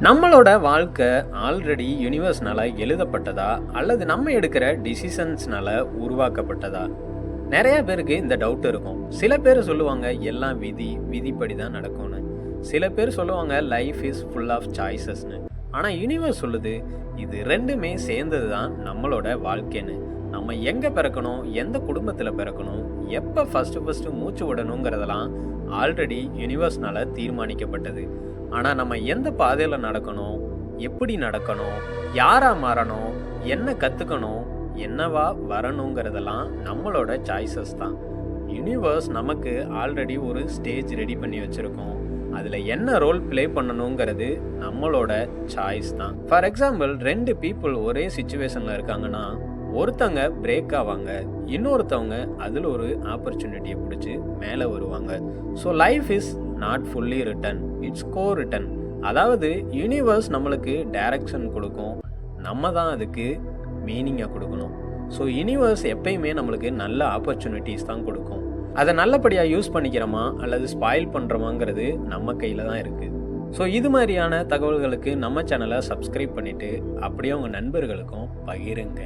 நம்மளோட வாழ்க்கை ஆல்ரெடி யூனிவர்ஸ்னால எழுதப்பட்டதா அல்லது நம்ம எடுக்கிற டிசிஷன்ஸ்னால உருவாக்கப்பட்டதா? நிறைய பேருக்கு இந்த டவுட் இருக்கும். சில பேர் சொல்லுவாங்க எல்லாம் விதிப்படி தான் நடக்கும்னு. சில பேர் சொல்லுவாங்க லைஃப் இஸ் ஃபுல் ஆஃப் சாய்ஸஸ்னு. ஆனால் யூனிவர்ஸ் சொல்லுது இது ரெண்டுமே சேர்ந்தது தான் நம்மளோட வாழ்க்கைன்னு. நம்ம எங்கே பிறக்கணும், எந்த குடும்பத்தில் பிறக்கணும், எப்போ ஃபஸ்ட்டு மூச்சு விடணுங்கிறதெல்லாம் ஆல்ரெடி யூனிவர்ஸ்னால தீர்மானிக்கப்பட்டது. ஆனால் நம்ம எந்த பாதையில் நடக்கணும், எப்படி நடக்கணும், யாராக மாறணும், என்ன கற்றுக்கணும், என்னவா வரணுங்கிறதெல்லாம் நம்மளோட சாய்ஸஸ் தான். யூனிவர்ஸ் நமக்கு ஆல்ரெடி ஒரு ஸ்டேஜ் ரெடி பண்ணி வச்சுருக்கோம். அதில் என்ன ரோல் ப்ளே பண்ணணுங்கிறது நம்மளோட சாய்ஸ் தான். ஃபார் எக்ஸாம்பிள், 2 பீப்புள் ஒரே சுச்சுவேஷனில் இருக்காங்கன்னா, ஒருத்தவங்க பிரேக் ஆவாங்க, இன்னொருத்தவங்க அதில் ஒரு ஆப்பர்ச்சுனிட்டியை பிடிச்சி மேலே வருவாங்க. So life is not fully written, it's co written. அதாவது யூனிவர்ஸ் நம்மளுக்கு டைரக்ஷன் கொடுக்கும், நம்ம தான் அதுக்கு மீனிங்கை கொடுக்கணும். ஸோ யூனிவர்ஸ் எப்பயுமே நம்மளுக்கு நல்ல ஆப்பர்ச்சுனிட்டிஸ் தான் கொடுக்கும். அதை நல்லபடியாக யூஸ் பண்ணிக்கிறோமா அல்லது ஸ்பாயில் பண்ணுறோமாங்கிறது நம்ம கையில் தான் இருக்குது. ஸோ இது மாதிரியான தகவல்களுக்கு நம்ம சேனலை சப்ஸ்கிரைப் பண்ணிவிட்டு அப்படியே உங்கள் நண்பர்களுக்கும் பகிருங்க.